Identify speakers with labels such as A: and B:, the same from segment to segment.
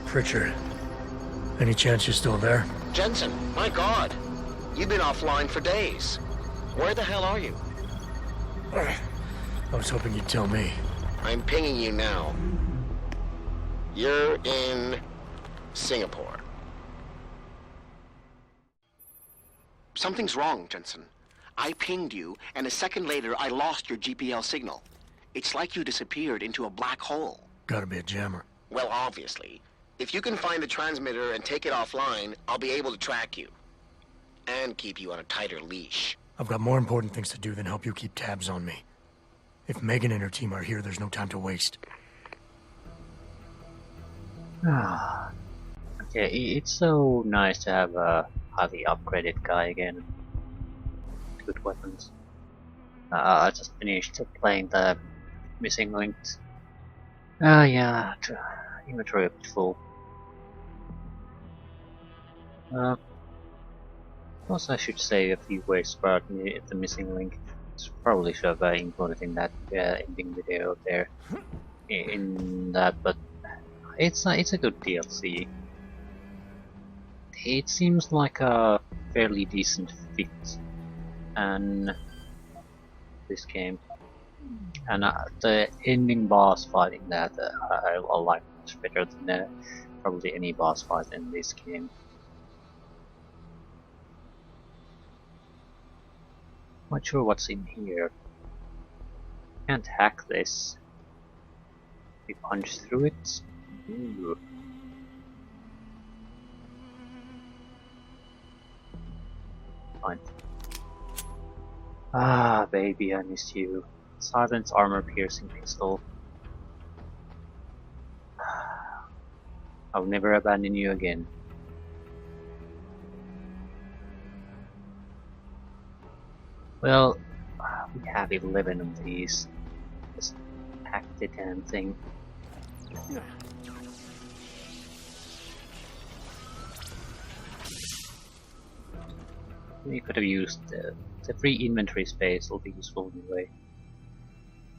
A: Pritchard. Any chance you're still there?
B: Jensen, my God. You've been offline for days. Where the hell are you?
A: I was hoping you'd tell me.
B: I'm pinging you now. You're in Singapore. Something's wrong, Jensen. I pinged you, and a second later I lost your GPL signal. It's like you disappeared into a black hole.
A: Gotta be a jammer.
B: Well, obviously. If you can find the transmitter and take it offline, I'll be able to track you. And keep you on a tighter leash.
A: I've got more important things to do than help you keep tabs on me. If Megan and her team are here, there's no time to waste.
C: Okay, it's so nice to have a highly upgraded guy again. Good weapons. I just finished playing the Missing Link. Yeah, inventory a bit full. Also, I should say a few words about the Missing Link. Probably should have included in that ending video there, in that, but it's a good DLC. It seems like a fairly decent fit, and this game, and the ending boss fight in that I like much better than probably any boss fight in this game. Not sure what's in here. Can't hack this. We punch through it. Ooh. Fine. Ah, baby, I missed you. Silence armor piercing pistol. I'll never abandon you again. Well, we have 11 of these. Just hack the damn thing. We could have used the free inventory space, will be useful anyway.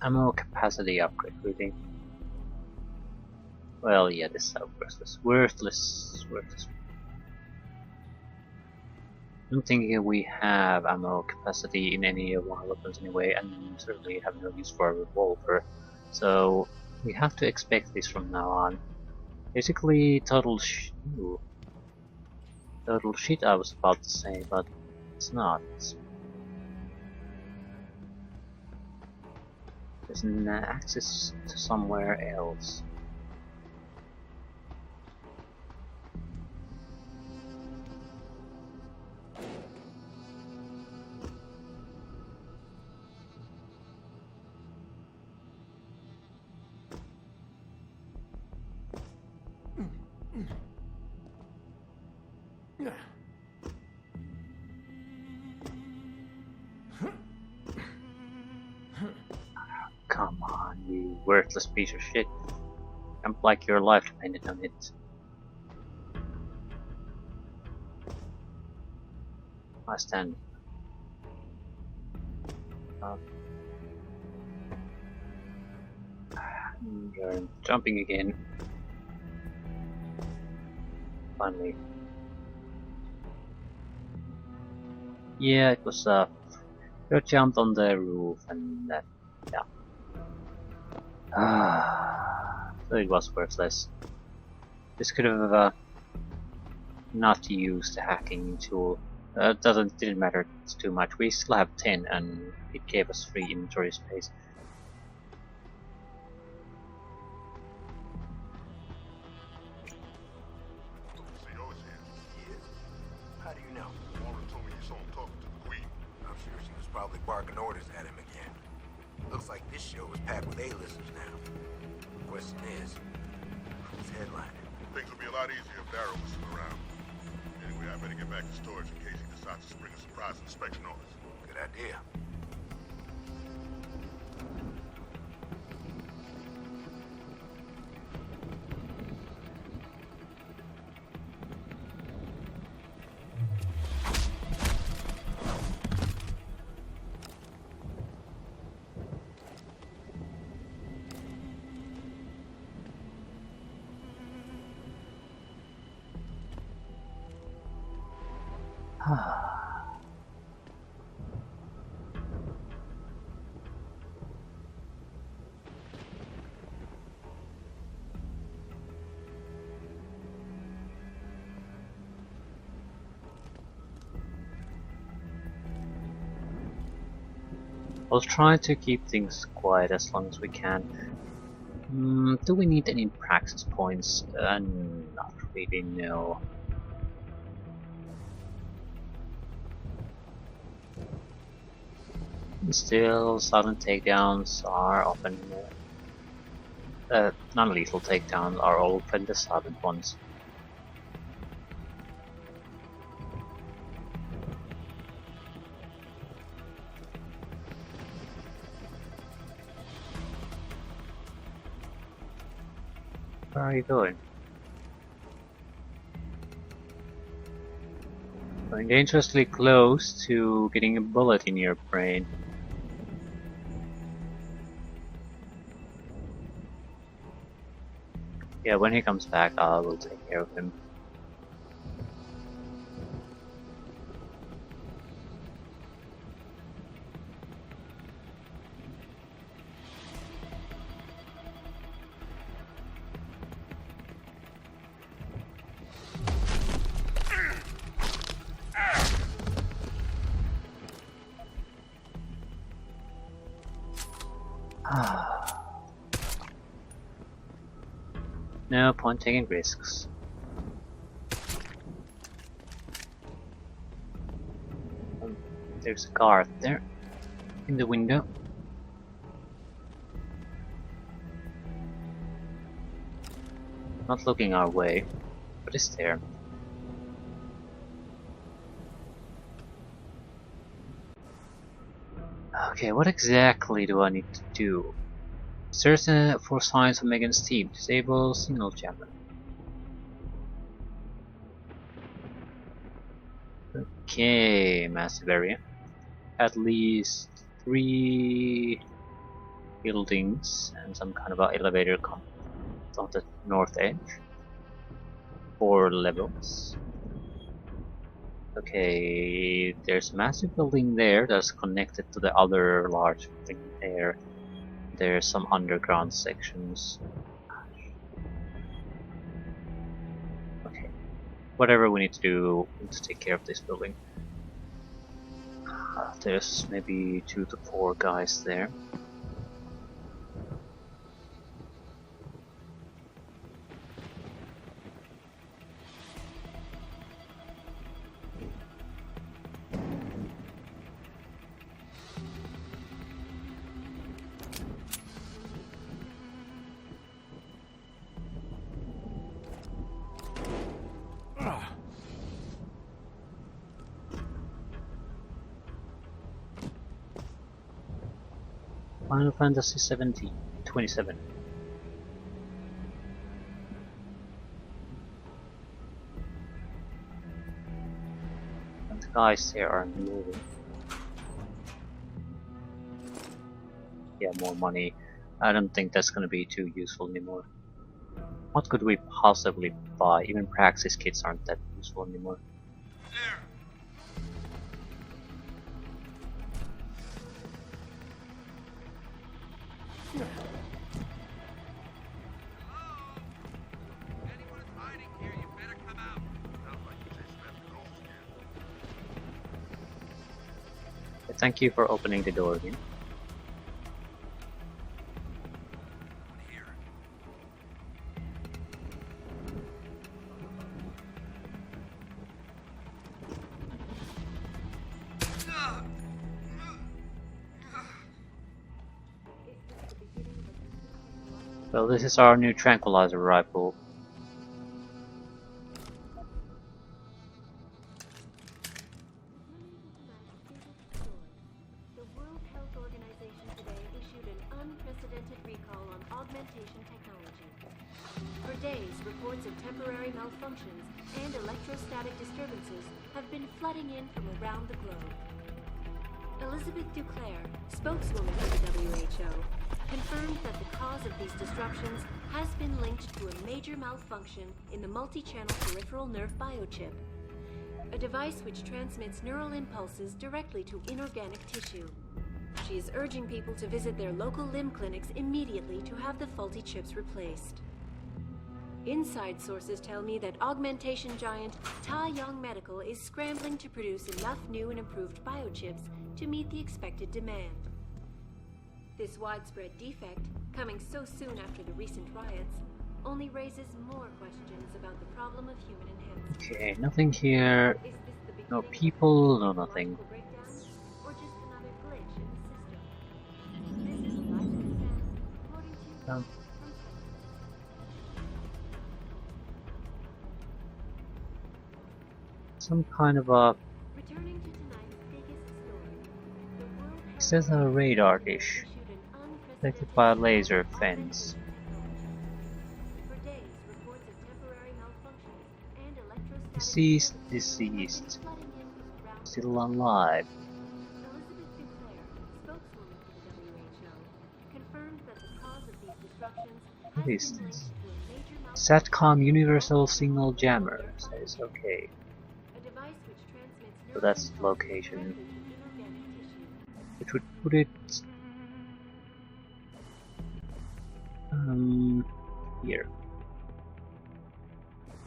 C: Ammo capacity upgrade, really. Well, yeah, this is so worthless. I don't think we have ammo capacity in any of our weapons anyway, and certainly have no use for a revolver, so we have to expect this from now on. Basically, total shit I was about to say, but it's not. There's an access to somewhere else. Come on, you worthless piece of shit. Can't like your life depended on it. I stand. You're jumping again. Finally. Yeah, it was you jumped on the roof and yeah. So it was worthless. This could have not used the hacking tool. Didn't matter too much. We still have 10 and it gave us free inventory space.
D: How do you know? Warren told me you saw him talking to the Queen. I'm sure she was probably barking orders at him again. Looks like this show is packed with A-listers now. The question is, who's headlining?
E: Things would be a lot easier if Darrow was still around. Anyway, I better get back to storage in case he decides to spring a surprise inspection on us.
D: Good idea.
C: We'll try to keep things quiet as long as we can. Do we need any praxis points? Not really, no. Still, silent takedowns are often non-lethal takedowns are often the silent ones. Where are you going? Going dangerously close to getting a bullet in your brain. Yeah, when he comes back, I will take care of him. No point taking risks. There's a guard there in the window. Not looking our way, but it's there. Okay, what exactly do I need to do? Search for signs of Megan's team. Disable signal jammer. Okay, massive area. At least 3 buildings and some kind of an elevator on the north edge. 4 levels. Okay, there's a massive building there that's connected to the other large building there. There's some underground sections. Okay, whatever we need to do, we need to take care of this building. There's maybe 2 to 4 guys there. Final Fantasy 27. And the guys there aren't moving. Yeah, more money. I don't think that's gonna be too useful anymore. What could we possibly buy? Even praxis kits aren't that useful anymore. Thank you for opening the door again. Well, this is our new tranquilizer rifle.
F: Reports of temporary malfunctions and electrostatic disturbances have been flooding in from around the globe. Elizabeth Duclair, spokeswoman for the WHO, confirmed that the cause of these disruptions has been linked to a major malfunction in the multi-channel peripheral nerve biochip. a device which transmits neural impulses directly to inorganic tissue. She is urging people to visit their local limb clinics immediately to have the faulty chips replaced. Inside sources tell me that augmentation giant Ta Young Medical is scrambling to produce enough new and improved biochips to meet the expected demand. This widespread defect, coming so soon after the recent riots, only raises more questions about the problem of human enhancement.
C: Okay, nothing here.
F: Is this the beginning
C: No
F: of
C: people, no
F: a
C: nothing.
F: technological breakdown, or just another glitch in the system? This is Eliza Cassan, reporting to you
C: Um,
F: from
C: Some kind of a.
F: Returning to tonight's biggest story, the World
C: It says a radar dish
F: issued an
C: protected
F: unprecedented
C: by a
F: ban
C: laser
F: on
C: fence.
F: augmentation technology. For days, reports of temporary malfunctions and electrostatic
C: Deceased,
F: disturbances
C: deceased.
F: have been flooding in from around the
C: Still
F: globe.
C: alive.
F: Elizabeth Duclair, spokeswoman for the WHO, confirmed that the cause of these disruptions
C: What
F: has
C: is
F: been linked
C: this?
F: to a major malfunction
C: SATCOM
F: in the
C: Universal
F: multi-channel
C: Signal
F: peripheral
C: Jammer.
F: nerve
C: Says
F: fiber
C: okay.
F: chip, a device which transmits
C: So
F: neural
C: that's the
F: impulses
C: location.
F: directly to inorganic tissue.
C: Which would put it here.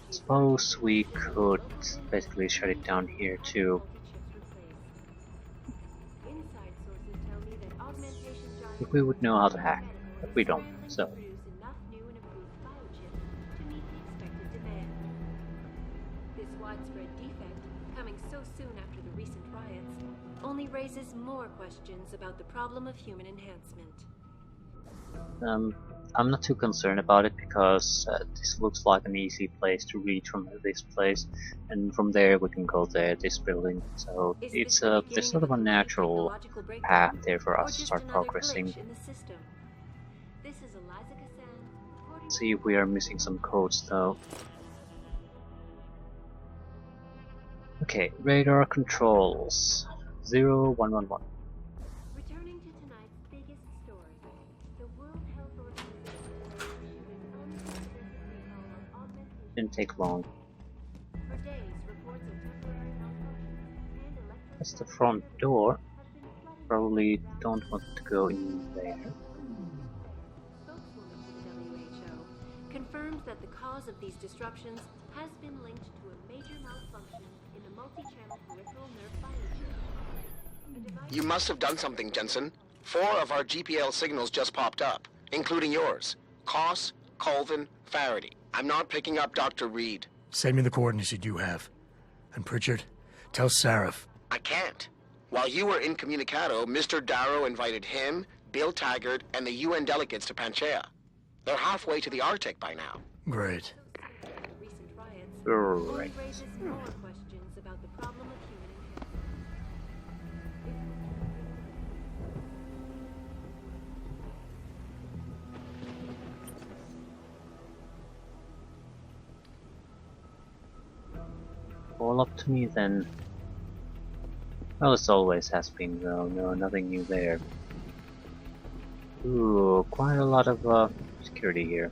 C: Suppose we could basically shut it down here too.
F: Inside sources tell me that augmentation giant
C: If we would know how to hack,
F: Medical
C: but we
F: is
C: don't,
F: scrambling
C: so.
F: to produce enough new and improved biochips to meet the expected demand. This widespread defect, coming so soon after the recent riots, only raises more questions about the problem of human enhancement.
C: I'm not too concerned about it because this looks like an easy place to reach from this place, and from there we can go to this building. So
F: Is
C: it's
F: this the
C: there's
F: beginning
C: sort
F: of
C: of a
F: complete
C: natural
F: technological breakdown,
C: path there for
F: or
C: us to
F: just
C: start
F: another
C: progressing.
F: glitch in the system? This is Eliza Cassan, reporting
C: See if we are missing some codes though. Okay, radar controls 0111.
F: Returning to tonight's biggest story, the World Health Organization issued an unprecedented recall on augmentation.
C: Didn't take long.
F: For days, reports of temporary malfunctions and electrostatic
C: That's the front door.
F: have been flooding
C: Probably
F: around
C: don't want to go in there.
F: spokeswoman for the WHO confirmed that the cause of these disruptions has been linked to a major malfunction in the multi-channel peripheral nerve biochip. A device
B: You must have done something, Jensen. 4 of our GPL signals just popped up, including yours. Koss, Colvin, Faraday. I'm not picking up Dr. Reed.
A: Send me the coordinates you do have. And Pritchard, tell Sharif.
B: I can't. While you were incommunicado, Mr. Darrow invited him, Bill Taggart, and the UN delegates to Panchea. They're halfway to the Arctic by now.
A: Great.
F: the recent riots
C: Right.
F: only raises more questions about the problem of human
C: All up to me then. Well, this always has been though. No, nothing new there. Ooh, quite a lot of security here.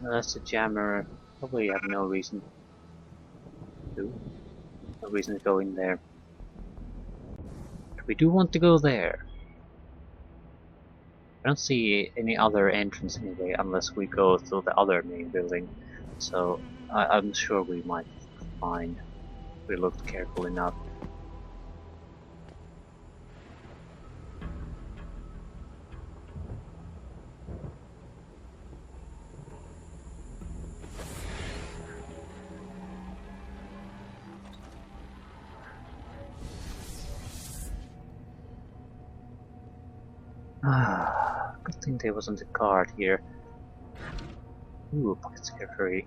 C: That's a jammer. Probably have no reason to. No reason to go in there. We do want to go there. I don't see any other entrance anyway unless we go through the other main building. So I'm sure we might find if we looked careful enough. Good thing there wasn't a guard here. Ooh, pocket secretary.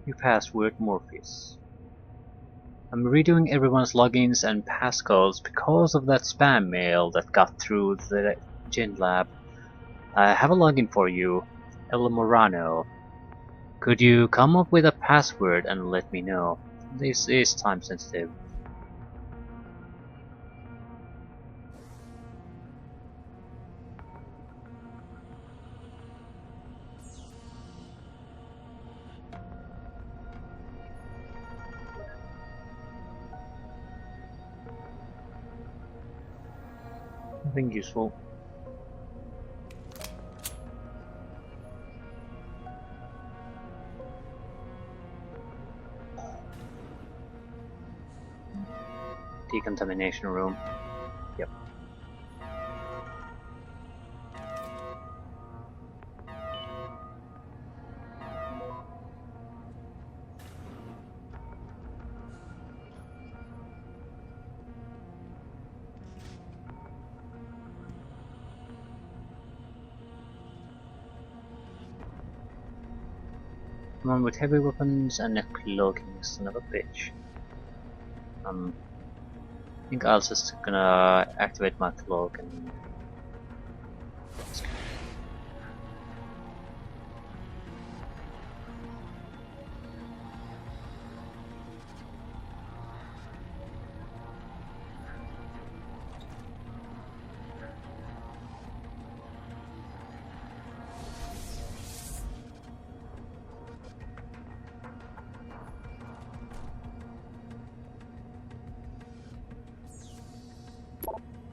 C: New password Morpheus. I'm redoing everyone's logins and passcodes because of that spam mail that got through the Gen Lab. I have a login for you, El Morano. Could you come up with a password and let me know? This is time sensitive. Nothing useful. Decontamination room. Yep. One with heavy weapons and a cloaking son of a bitch. I think I'll just gonna activate my cloak and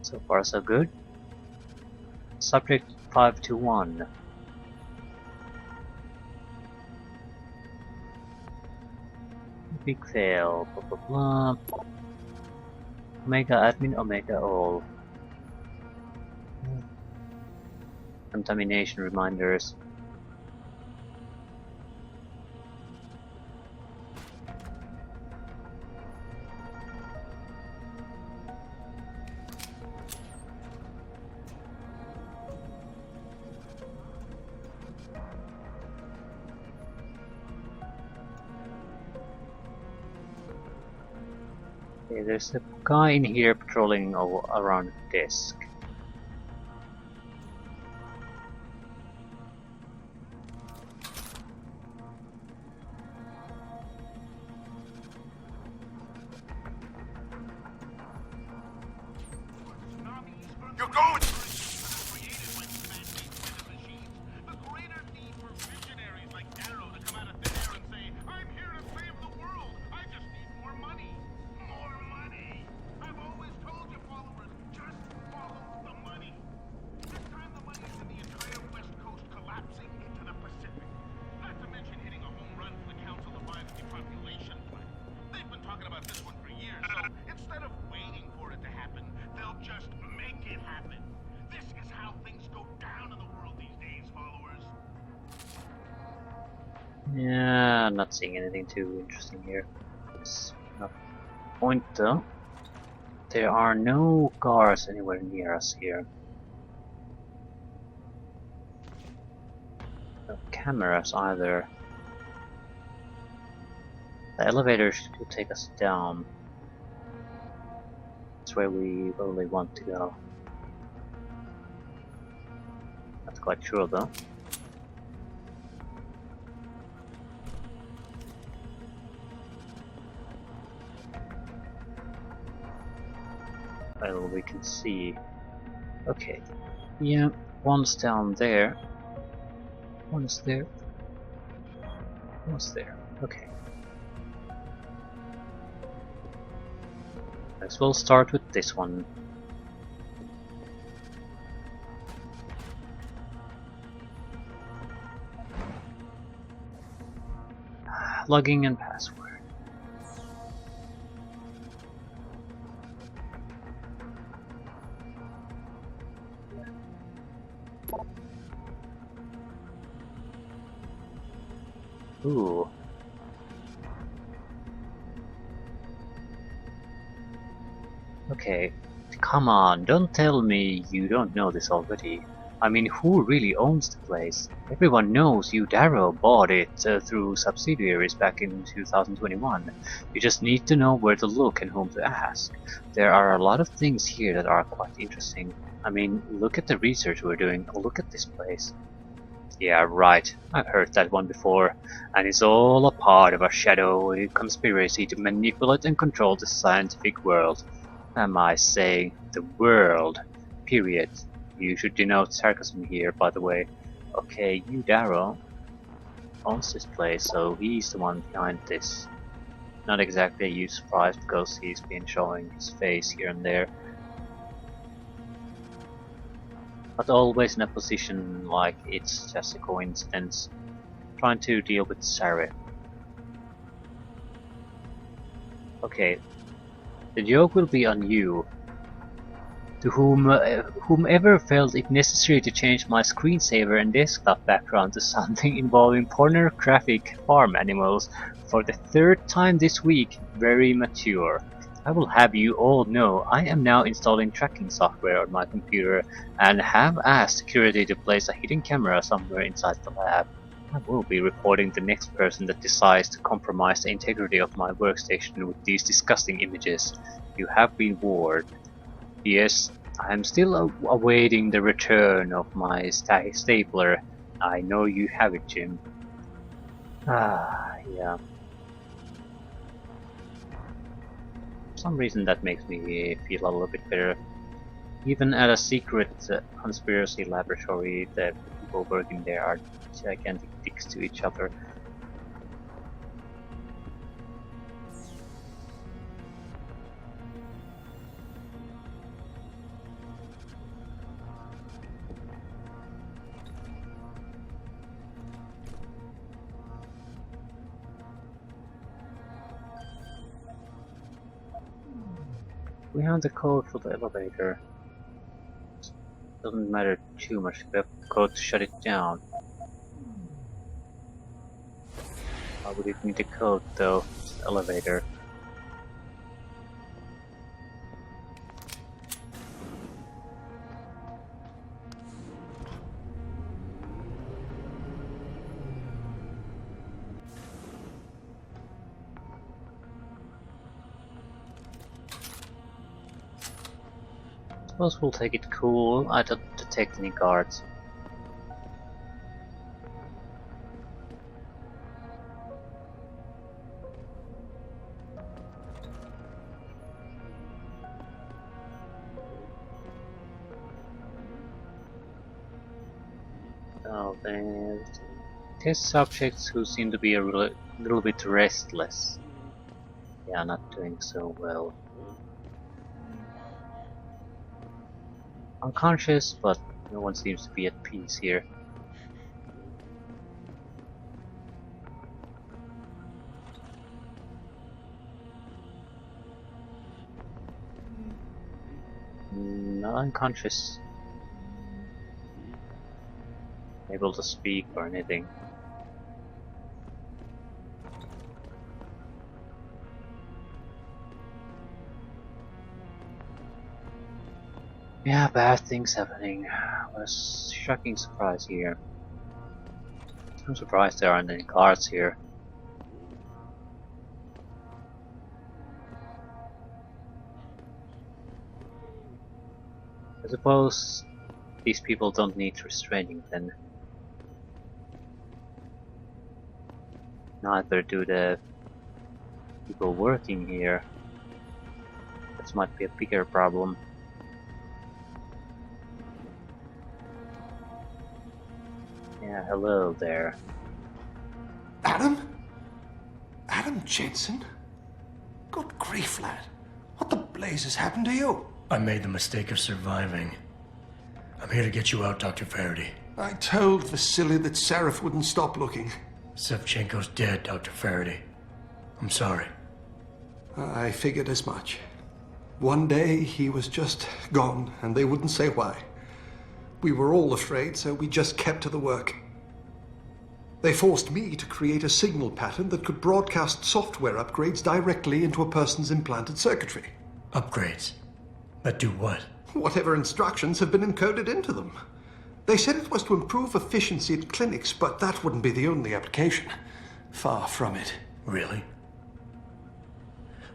C: so far so good. Subject 521. Big fail. Blah blah blah. Omega admin, Omega all. Contamination reminders. Okay, there's a guy in here patrolling around the desk.
D: You're going!
C: Yeah, I'm not seeing anything too interesting here. It's not point though. There are no cars anywhere near us here. No cameras either. The elevator should take us down. That's where we really want to go. Not quite sure though. Well, we can see. Okay. Yeah, one's down there. One's there. One's there. Okay. Let's we'll start with this one. Login and password. Ooh. Okay, the come on, don't tell me you don't know this already. I mean, who really owns the place? Everyone knows you Darrow bought it through subsidiaries back in 2021. You just need to know where to look and whom to ask. There are a lot of things here that are quite interesting. I mean, look at the research we're doing. Look at this place. Yeah, right. I've heard that one before. And it's all a part of a shadowy conspiracy to manipulate and control the scientific world. Am I saying the world? Period. You should denote sarcasm here, by the way. Okay, you Darrow owns this place, so he's the one behind this. Not exactly a huge surprise because he's been showing his face here and there. But always in a position like it's just a coincidence. Trying to deal with Sharif. Okay, the joke will be on you. To whomever felt it necessary to change my screensaver and desktop background to something involving pornographic farm animals for the third time this week, very mature. I will have you all know I am now installing tracking software on my computer and have asked security to place a hidden camera somewhere inside the lab. I will be reporting the next person that decides to compromise the integrity of my workstation with these disgusting images. You have been warned. Yes, I am still awaiting the return of my stapler. I know you have it, Jim. Yeah. For some reason that makes me feel a little bit better. Even at a secret conspiracy laboratory, the people working there are gigantic dicks to each other. We have the code for the elevator. Doesn't matter too much, we have code to shut it down. Why would it need the code though? It's the elevator. Suppose we'll take it cool. I don't detect any guards. Oh, then test subjects who seem to be a little bit restless. Yeah, not doing so well. Unconscious, but no one seems to be at peace here. Not unconscious. Able to speak or anything. Yeah, bad things happening. What a shocking surprise here. I'm surprised there aren't any guards here. I suppose these people don't need restraining then. Neither do the people working here. This might be a bigger problem. Yeah, hello there.
G: Adam? Adam Jensen? Good grief, lad. What the blazes happened to you?
A: I made the mistake of surviving. I'm here to get you out, Dr. Faraday.
G: I told Vasily that Sharif wouldn't stop looking.
A: Sevchenko's dead, Dr. Faraday. I'm sorry.
G: I figured as much. One day he was just gone, and they wouldn't say why. We were all afraid, so we just kept to the work. They forced me to create a signal pattern that could broadcast software upgrades directly into a person's implanted circuitry.
A: Upgrades? But do what?
G: Whatever instructions have been encoded into them. They said it was to improve efficiency at clinics, but that wouldn't be the only application. Far from it.
A: Really?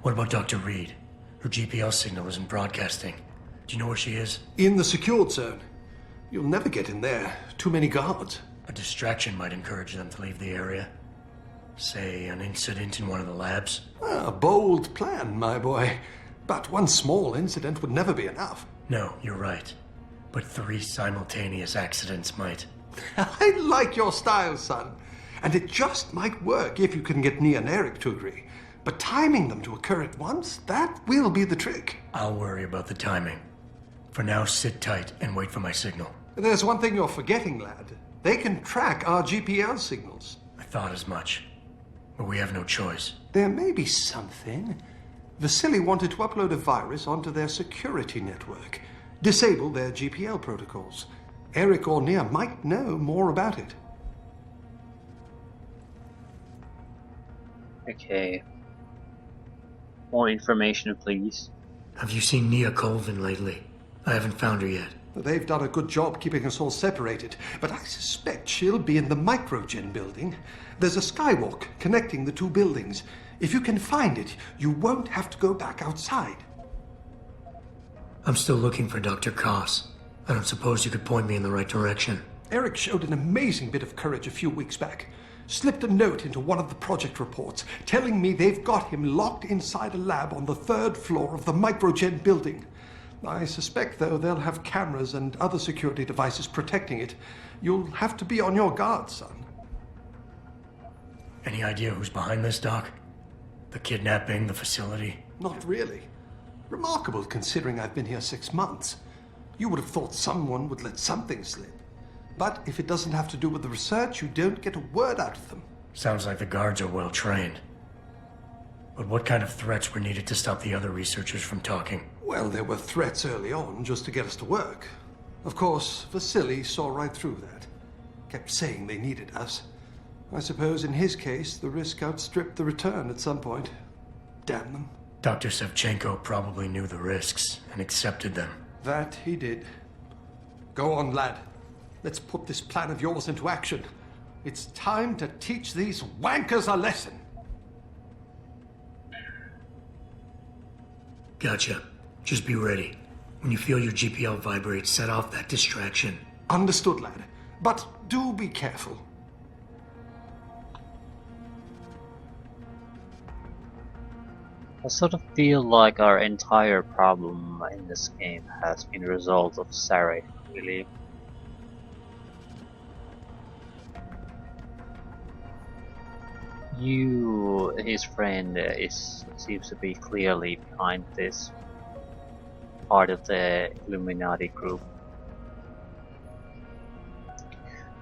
A: What about Dr. Reed? Her GPL signal isn't broadcasting. Do you know where she is?
G: In the secured zone. You'll never get in there. Too many guards.
A: A distraction might encourage them to leave the area. Say, an incident in one of the labs.
G: A bold plan, my boy. But one small incident would never be enough.
A: No, you're right. But 3 simultaneous accidents might.
G: I like your style, son. And it just might work if you can get Nia and Eric to agree. But timing them to occur at once, that will be the trick.
A: I'll worry about the timing. For now, sit tight and wait for my signal.
G: There's one thing you're forgetting, lad. They can track our GPL signals.
A: I thought as much. But we have no choice.
G: There may be something. Vasily wanted to upload a virus onto their security network. Disable their GPL protocols. Eric or Nia might know more about it.
C: Okay. More information, please.
A: Have you seen Nia Colvin lately? I haven't found her yet.
G: They've done a good job keeping us all separated, but I suspect she'll be in the Microgen building. There's a skywalk connecting the 2 buildings. If you can find it, you won't have to go back outside.
A: I'm still looking for Dr. Koss. I don't suppose you could point me in the right direction.
G: Eric showed an amazing bit of courage a few weeks back. Slipped a note into one of the project reports, telling me they've got him locked inside a lab on the 3rd floor of the Microgen building. I suspect, though, they'll have cameras and other security devices protecting it. You'll have to be on your guard, son.
A: Any idea who's behind this, Doc? The kidnapping, the facility?
G: Not really. Remarkable, considering I've been here 6 months. You would have thought someone would let something slip. But if it doesn't have to do with the research, you don't get a word out of them.
A: Sounds like the guards are well trained. But what kind of threats were needed to stop the other researchers from talking?
G: Well, there were threats early on just to get us to work. Of course, Vasily saw right through that. Kept saying they needed us. I suppose in his case, the risk outstripped the return at some point. Damn them.
A: Dr. Sevchenko probably knew the risks and accepted them.
G: That he did. Go on, lad. Let's put this plan of yours into action. It's time to teach these wankers a lesson.
A: Gotcha. Just be ready. When you feel your GPL vibrate, set off that distraction.
G: Understood, lad. But do be careful.
C: I sort of feel like our entire problem in this game has been a result of Sharif, really. His friend, seems to be clearly behind this, part of the Illuminati group.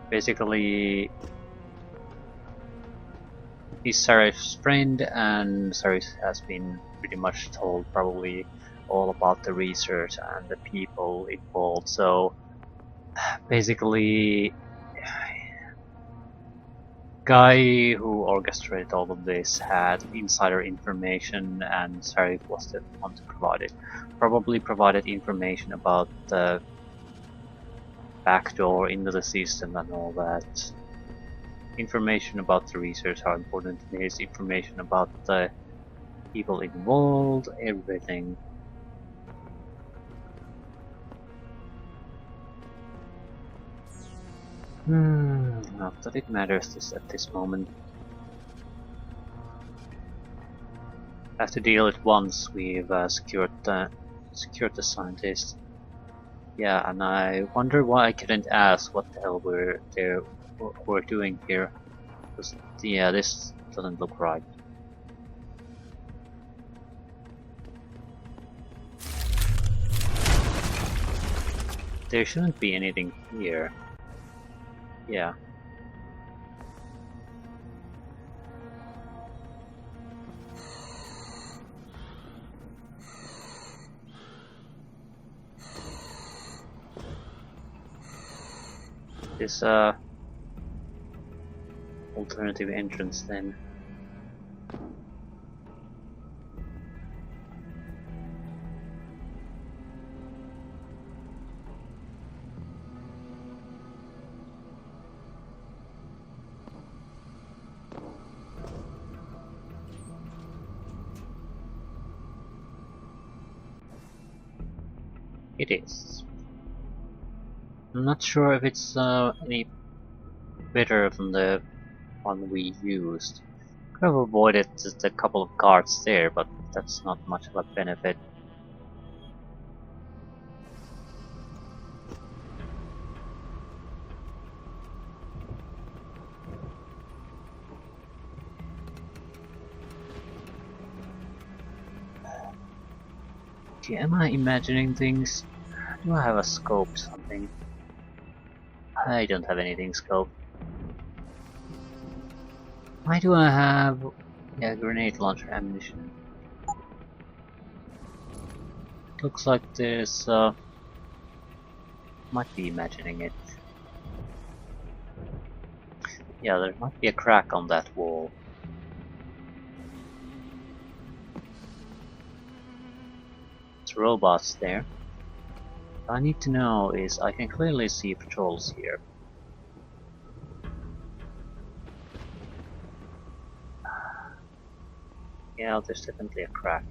C: Basically, he's Sharif's friend, and Sharif has been pretty much told probably all about the research and the people involved. So basically, guy who orchestrated all of this had insider information, and Sharif was the one to provide it. Probably provided information about the backdoor into the system and all that. Information about the research, how important it is, information about the people involved, everything. Not that it matters at this moment. Have to deal it once we've secured the scientist. Yeah, and I wonder why I couldn't ask what the hell we're doing here. Because, yeah, this doesn't look right. There shouldn't be anything here. Yeah. This alternative entrance then. It is. I'm not sure if it's any better than the one we used. Could have avoided just a couple of guards there, but that's not much of a benefit. Okay, am I imagining things? Do I have a scope something? I don't have anything scope. Why do I have grenade launcher ammunition? Looks like there's might be imagining it. Yeah, there might be a crack on that wall. There's robots there. What I need to know is I can clearly see patrols here. Yeah, there's definitely a crack.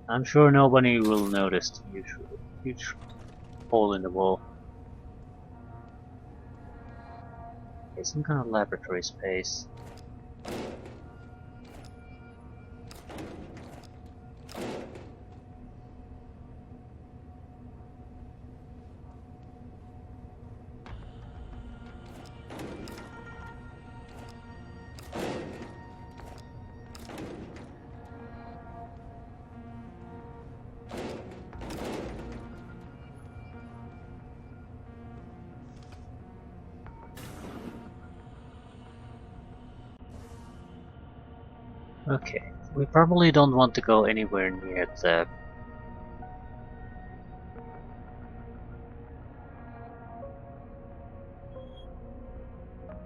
C: I'm sure nobody will notice the huge hole in the wall. Okay, some kind of laboratory space. Okay, we probably don't want to go anywhere near the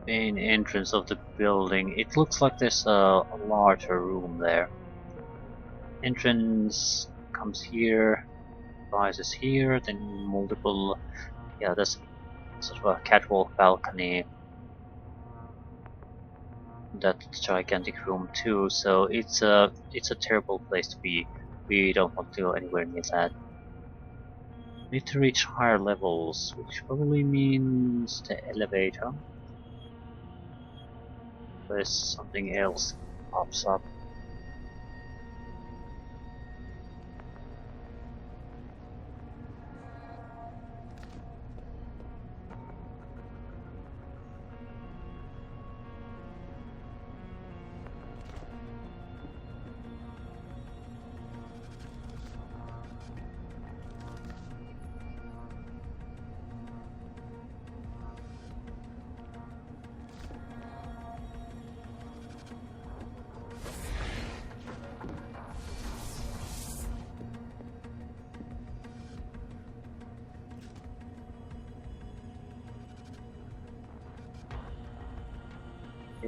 C: main entrance of the building. It looks like there's a larger room there. Entrance comes here, rises here, then multiple. Yeah, there's sort of a catwalk balcony. That gigantic room too. So it's a terrible place to be. We don't want to go anywhere near that. We need to reach higher levels, which probably means the elevator. There's something else pops up.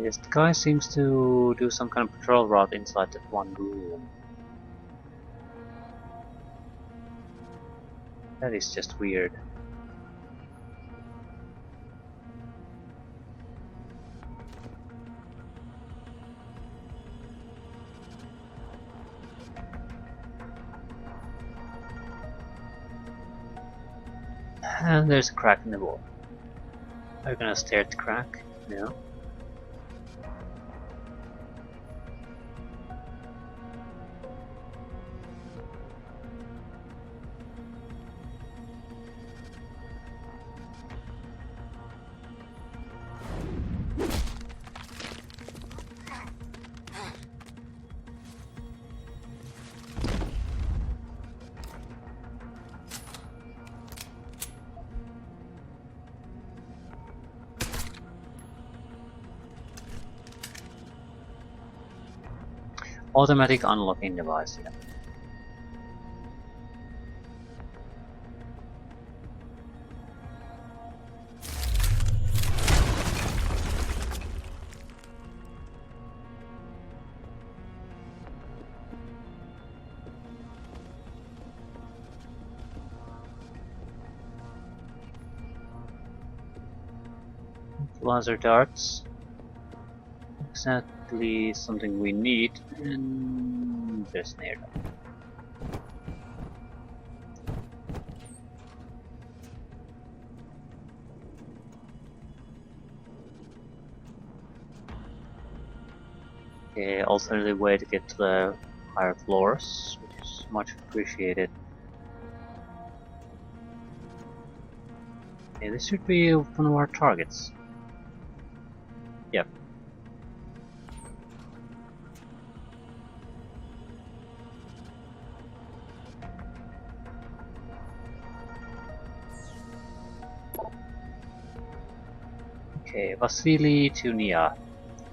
C: Yes, the guy seems to do some kind of patrol route inside that one room. That is just weird. And there's a crack in the wall. Are you gonna stare at the crack? No. Automatic unlocking device, yeah. Laser darts. Exactly something we need, and just near them. Okay, alternative way to get to the higher floors, which is much appreciated. Okay, this should be one of our targets. Yep. Okay, Vasily to Nia.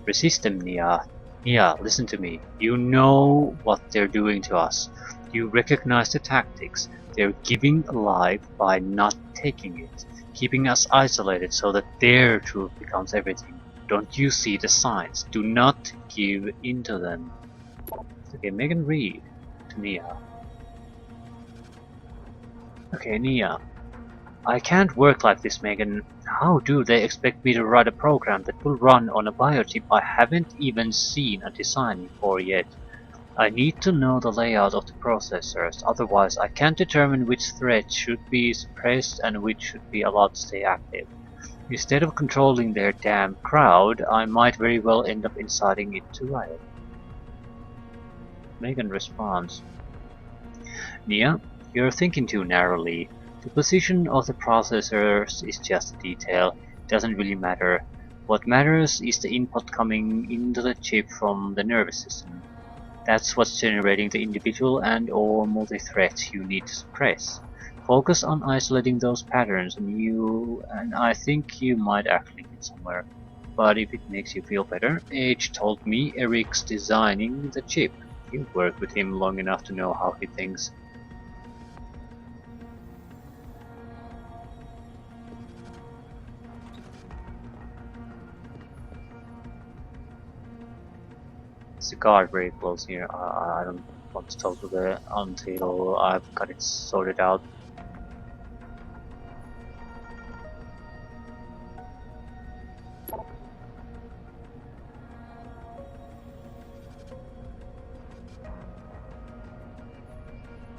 C: Resist them, Nia. Nia, listen to me. You know what they're doing to us. You recognize the tactics. They're giving life by not taking it, keeping us isolated so that their truth becomes everything. Don't you see the signs? Do not give in to them. Okay, Megan Reed to Nia. Okay, Nia. I can't work like this, Megan. How do they expect me to write a program that will run on a biochip I haven't even seen a design for yet? I need to know the layout of the processors, otherwise I can't determine which threads should be suppressed and which should be allowed to stay active. Instead of controlling their damn crowd, I might very well end up inciting it to riot. Megan responds. Nia, you're thinking too narrowly. The position of the processors is just a detail. It doesn't really matter. What matters is the input coming into the chip from the nervous system. That's what's generating the individual and/or multi-threats you need to suppress. Focus on isolating those patterns and I think you might actually get somewhere. But if it makes you feel better, Age told me Eric's designing the chip. You've worked with him long enough to know how he thinks. There's a guard very close here. I don't want to talk to the until I've got it sorted out.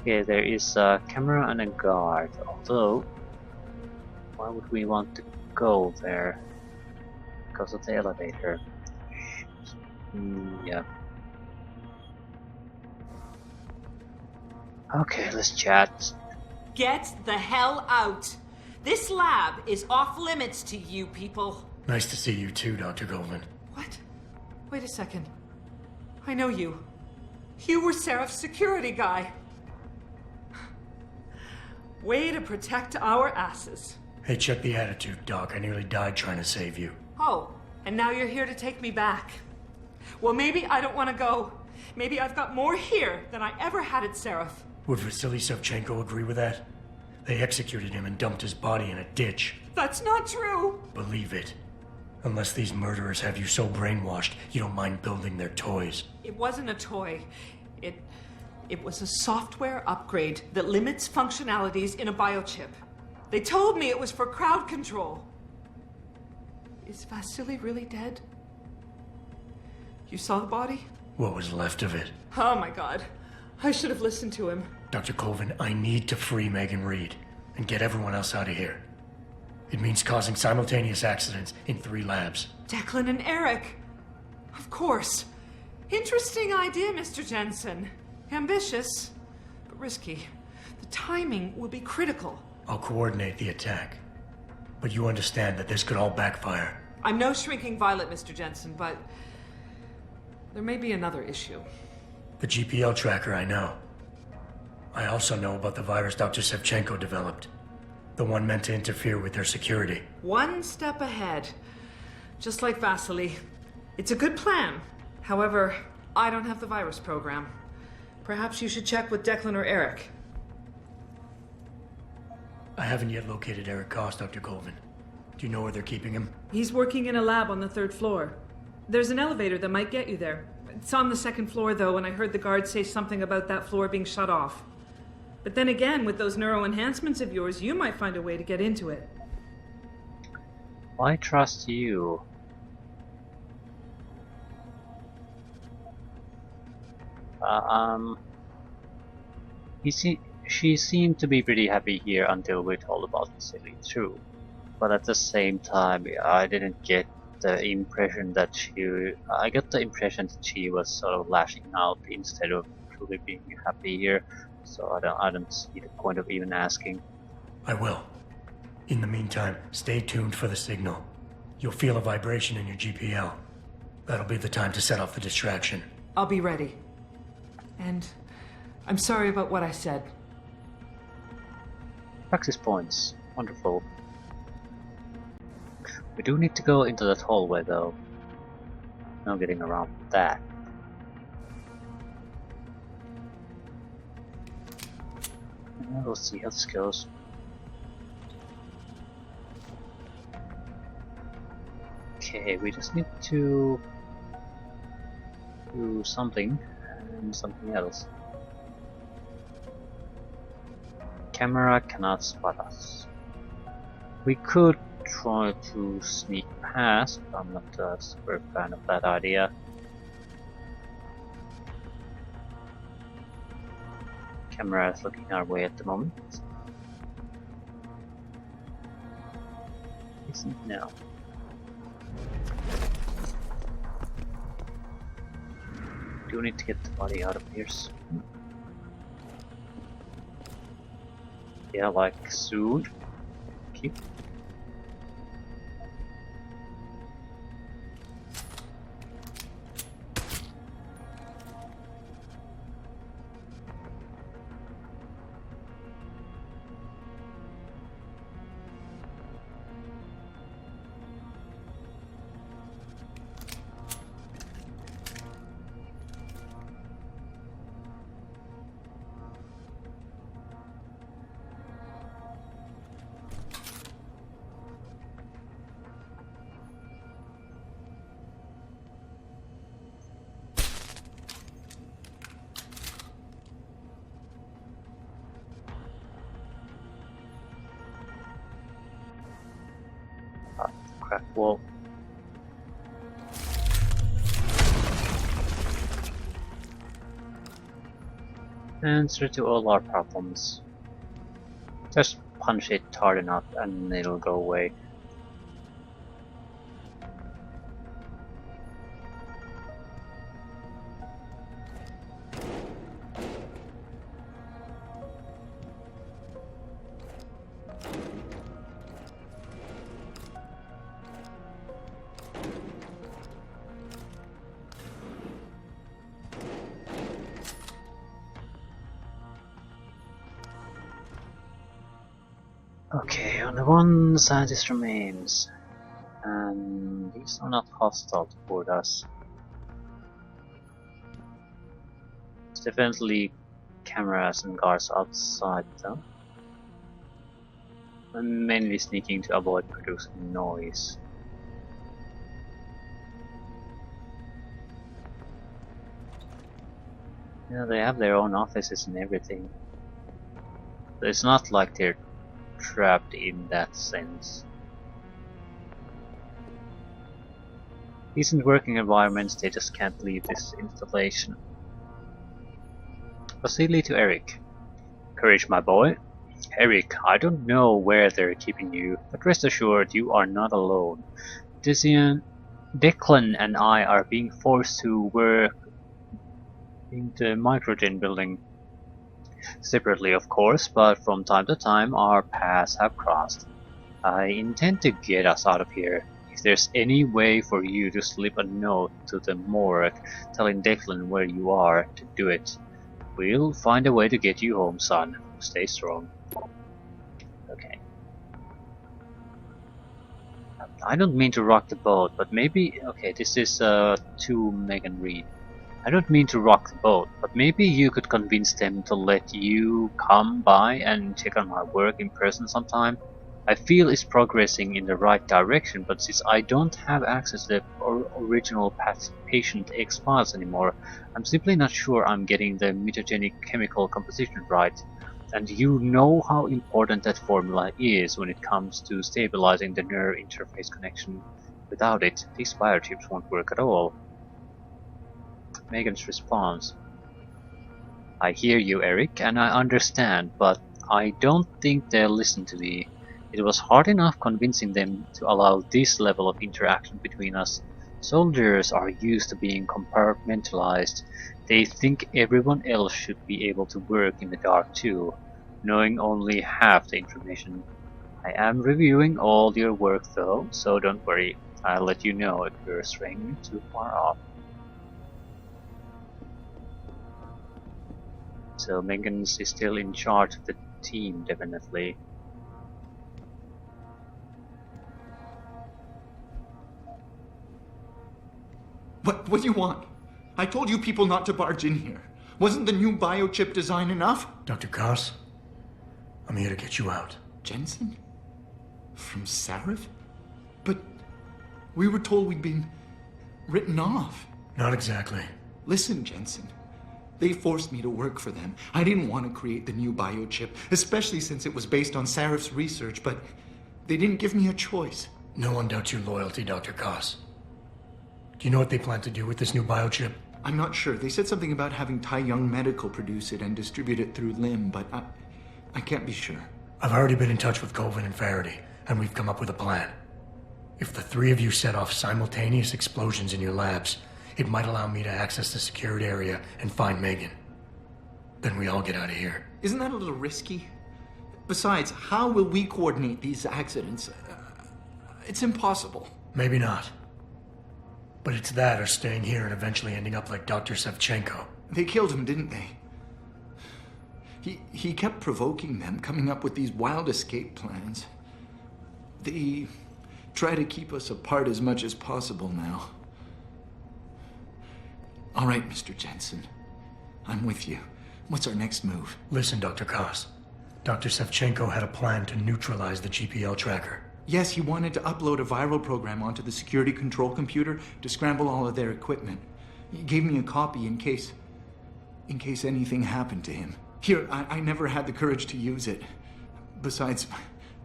C: Okay, there is a camera and a guard, although why would we want to go there? Because of the elevator. Yeah. Okay, let's chat.
H: Get the hell out! This lab is off limits to you people.
A: Nice to see you too, Dr. Goldman.
H: What? Wait a second. I know you. You were Sharif's security guy. Way to protect our asses.
A: Hey, check the attitude, Doc. I nearly died trying to save you.
H: Oh, and now you're here to take me back. Well, maybe I don't want to go. Maybe I've got more here than I ever had at Sharif.
A: Would Vasily Savchenko agree with that? They executed him and dumped his body in a ditch.
H: That's not true.
A: Believe it. Unless these murderers have you so brainwashed, you don't mind building their toys.
H: It wasn't a toy. It was a software upgrade that limits functionalities in a biochip. They told me it was for crowd control. Is Vasily really dead? You saw the body?
A: What was left of it?
H: Oh my god. I should have listened to him.
A: Dr. Colvin, I need to free Megan Reed and get everyone else out of here. It means causing simultaneous accidents in 3 labs.
H: Declan and Eric. Of course. Interesting idea, Mr. Jensen. Ambitious, but risky. The timing will be critical.
A: I'll coordinate the attack. But you understand that this could all backfire.
H: I'm no shrinking violet, Mr. Jensen, but there may be another issue.
A: The GPL tracker, I know. I also know about the virus Dr. Savchenko developed. The one meant to interfere with their security.
H: One step ahead. Just like Vasily. It's a good plan. However, I don't have the virus program. Perhaps you should check with Declan or Eric.
A: I haven't yet located Eric Koss, Dr. Colvin. Do you know where they're keeping him?
H: He's working in a lab on the 3rd floor. There's an elevator that might get you there. It's on the 2nd floor, though, and I heard the guard say something about that floor being shut off. But then again, with those neuro enhancements of yours, you might find a way to get into it.
C: Why trust you? Um, she seemed to be pretty happy here until we told about the silly truth. But at the same time, I didn't get the impression that I got the impression that she was sort of lashing out instead of truly being happy here. So I don't see the point of even asking.
A: I will. In the meantime, stay tuned for the signal. You'll feel a vibration in your GPL. That'll be the time to set off the distraction.
H: I'll be ready. And I'm sorry about what I said.
C: Practice points. Wonderful. We do need to go into that hallway though. No getting around that. We'll see how this goes. Okay, we just need to do something and something else. Camera cannot spot us. We could try to sneak past, but I'm not a super fan of that idea. Camera is looking our way at the moment. Isn't now. Do need to get the body out of here soon. Yeah, like soon. Okay. Crack wall. Answer to all our problems. Just punch it hard enough and it'll go away. Okay, only one scientist remains, and these are not hostile toward us. There's definitely cameras and guards outside though. I'm mainly sneaking to avoid producing noise. Yeah, they have their own offices and everything. But it's not like they're trapped in that sense. Decent working environments, they just can't leave this installation. Vasily to Eric. Courage, my boy. Eric, I don't know where they're keeping you, but rest assured you are not alone. Declan and I are being forced to work in the Microgen building. Separately, of course, but from time to time our paths have crossed. I intend to get us out of here. If there's any way for you to slip a note to the morgue telling Declan where you are, to do it. We'll find a way to get you home, son. Stay strong. Okay. I don't mean to rock the boat, but maybe... Okay, this is to Megan Reed. I don't mean to rock the boat, but maybe you could convince them to let you come by and check on my work in person sometime. I feel it's progressing in the right direction, but since I don't have access to the original patient X files anymore, I'm simply not sure I'm getting the mutagenic chemical composition right. And you know how important that formula is when it comes to stabilizing the nerve interface connection. Without it, these biochips won't work at all. Megan's response. I hear you, Eric, and I understand, but I don't think they'll listen to me. It was hard enough convincing them to allow this level of interaction between us. Soldiers are used to being compartmentalized. They think everyone else should be able to work in the dark too, knowing only half the information. I am reviewing all your work though, so don't worry. I'll let you know if we're straying too far off. So Megan's is still in charge of the team, definitely.
I: What do you want? I told you people not to barge in here. Wasn't the new biochip design enough?
A: Dr. Koss, I'm here to get you out.
I: Jensen? From Sharif? But we were told we'd been written off.
A: Not exactly.
I: Listen, Jensen. They forced me to work for them. I didn't want to create the new biochip, especially since it was based on Sharif's research, but they didn't give me a choice.
A: No one doubts your loyalty, Dr. Koss. Do you know what they plan to do with this new biochip?
I: I'm not sure. They said something about having Tai Young Medical produce it and distribute it through Lim, but I can't be sure.
A: I've already been in touch with Colvin and Faraday, and we've come up with a plan. If the three of you set off simultaneous explosions in your labs, it might allow me to access the secured area and find Megan. Then we all get out of here.
I: Isn't that a little risky? Besides, how will we coordinate these accidents? It's impossible.
A: Maybe not. But it's that or staying here and eventually ending up like Dr. Sevchenko.
I: They killed him, didn't they? He kept provoking them, coming up with these wild escape plans. They try to keep us apart as much as possible now. All right, Mr. Jensen. I'm with you. What's our next move?
A: Listen, Dr. Koss. Dr. Sevchenko had a plan to neutralize the GPL tracker.
I: Yes, he wanted to upload a viral program onto the security control computer to scramble all of their equipment. He gave me a copy in case anything happened to him. Here, I never had the courage to use it. Besides,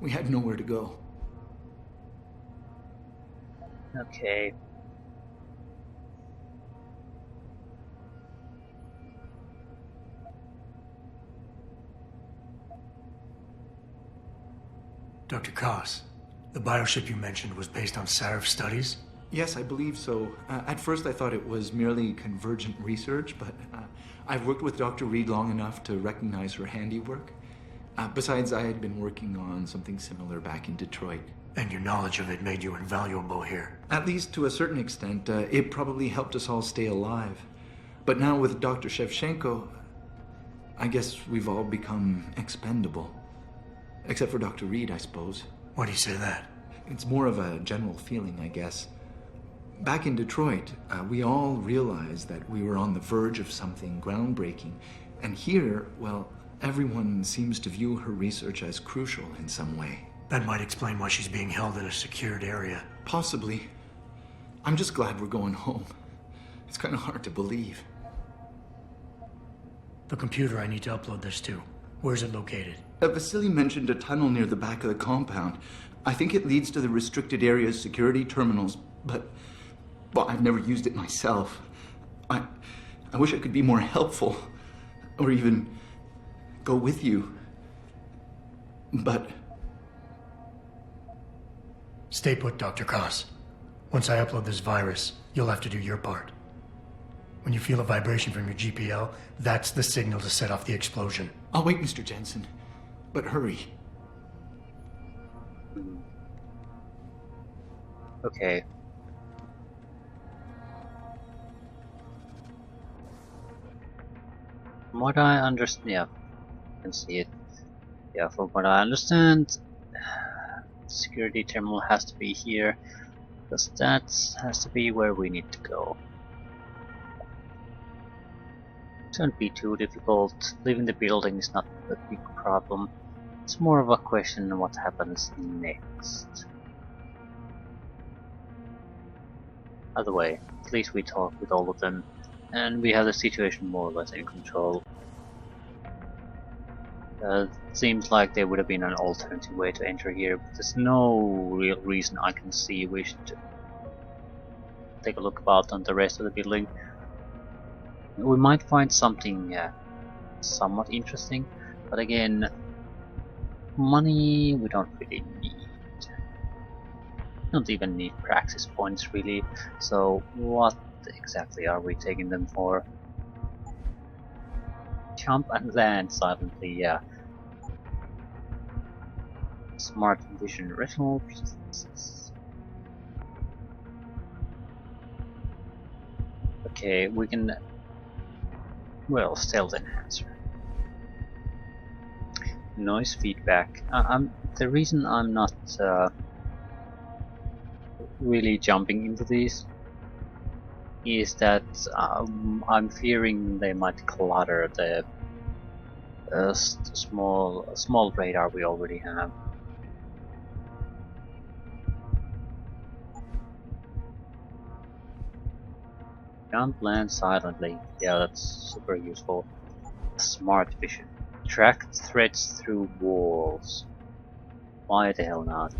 I: we had nowhere to go.
C: Okay.
A: Dr. Koss, the bioship you mentioned was based on Sharif studies?
I: Yes, I believe so. At first I thought it was merely convergent research, but I've worked with Dr. Reed long enough to recognize her handiwork. Besides, I had been working on something similar back in Detroit.
A: And your knowledge of it made you invaluable here.
I: At least to a certain extent, it probably helped us all stay alive. But now with Dr. Shevchenko, I guess we've all become expendable. Except for Dr. Reed, I suppose.
A: Why do you say that?
I: It's more of a general feeling, I guess. Back in Detroit, we all realized that we were on the verge of something groundbreaking. And here, well, everyone seems to view her research as crucial in some way.
A: That might explain why she's being held in a secured area.
I: Possibly. I'm just glad we're going home. It's kind of hard to believe.
A: The computer I need to upload this to, where's it located?
I: Vasily mentioned a tunnel near the back of the compound. I think it leads to the restricted area's security terminals, but well, I've never used it myself. I wish I could be more helpful, or even go with you. But
A: stay put, Dr. Koss. Once I upload this virus, you'll have to do your part. When you feel a vibration from your GPL, that's the signal to set off the explosion.
I: I'll wait, Mr. Jensen. But hurry.
C: Okay. From what I understand, yeah, I can see it. Yeah, from what I understand, the security terminal has to be here, because that has to be where we need to go. It shouldn't be too difficult. Leaving the building is not a big problem. It's more of a question of what happens next. Either way, at least we talked with all of them, and we have the situation more or less in control. Seems like there would have been an alternative way to enter here, but there's no real reason I can see. We should take a look about on the rest of the building. We might find something somewhat interesting, but again, money we don't really need. Don't even need praxis points really, so what exactly are we taking them for? Jump and land silently, yeah. Smart vision retinal. Okay, we can. Well, stealth enhancer. Noise feedback. The reason I'm not really jumping into these is that I'm fearing they might clutter the small radar we already have. Jump land silently. Yeah, that's super useful. Smart vision. Track threats through walls. Why the hell not?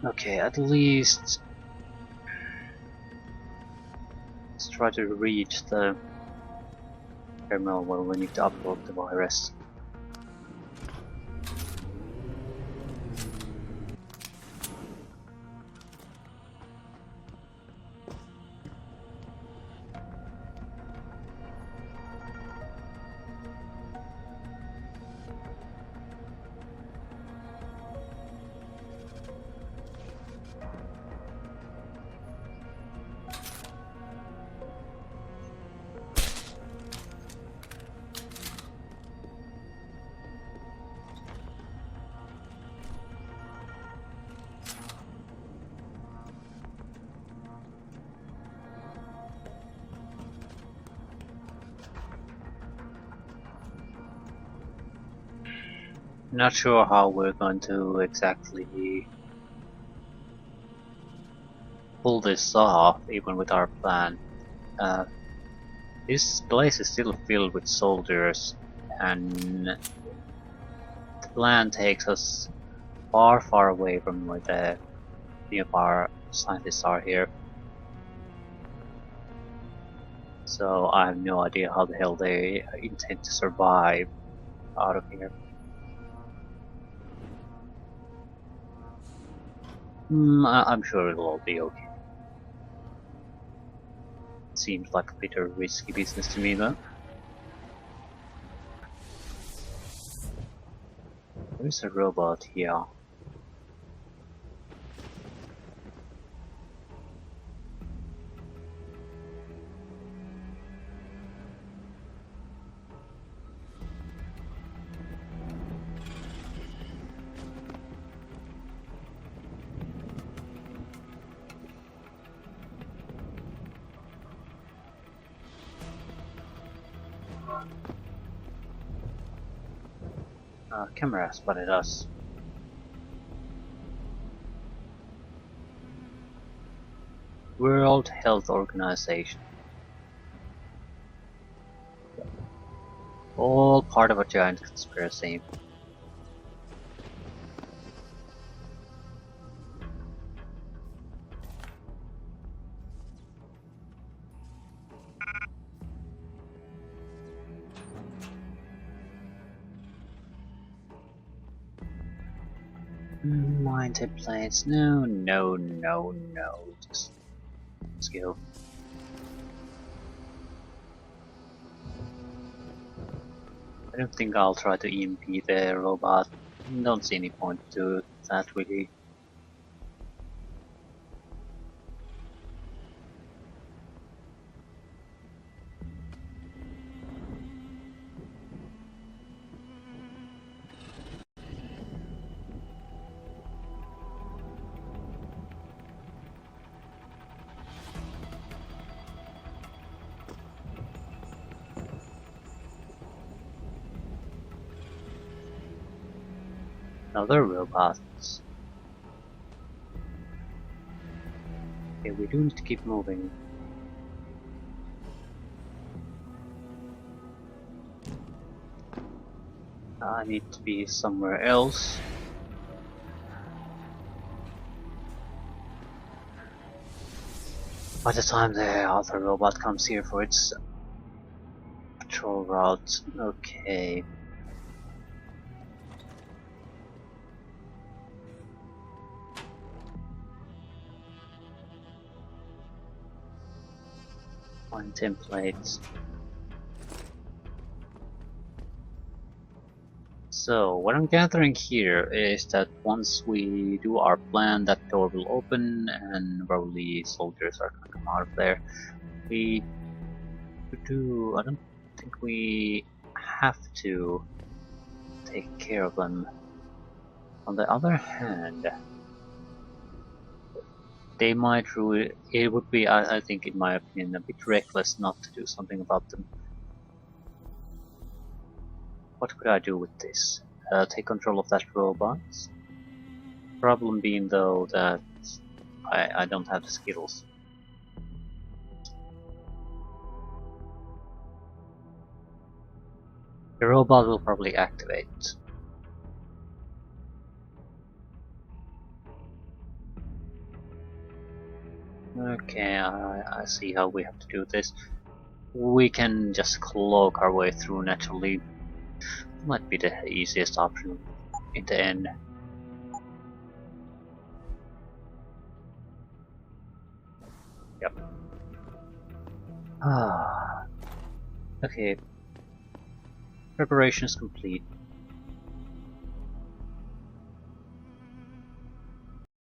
C: Okay, at least let's try to reach the terminal where we need to upload the virus. Not sure how we're going to exactly pull this off, even with our plan. This place is still filled with soldiers, and the plan takes us far, far away from where the nearby scientists are here. So I have no idea how the hell they intend to survive out of here. I'm sure it'll all be okay. Seems like a bit of risky business to me though. There's a robot here. Camera spotted us. World Health Organization. All part of a giant conspiracy. Mind templates. No, no, no, no. Just let's go. I don't think I'll try to EMP the robot. Don't see any point to that really. Another robot. Okay, we do need to keep moving. I need to be somewhere else. By the time the other robot comes here for its patrol route, okay. Find templates. So, what I'm gathering here is that once we do our plan, that door will open and probably soldiers are gonna come out of there. I don't think we have to take care of them. On the other hand, they might ruin. It would be, I think, in my opinion, a bit reckless not to do something about them. What could I do with this? Take control of that robot? Problem being, though, that I don't have the skills. The robot will probably activate. Okay, I see how we have to do this. We can just cloak our way through naturally. Might be the easiest option in the end. Yep. Okay. Preparations complete.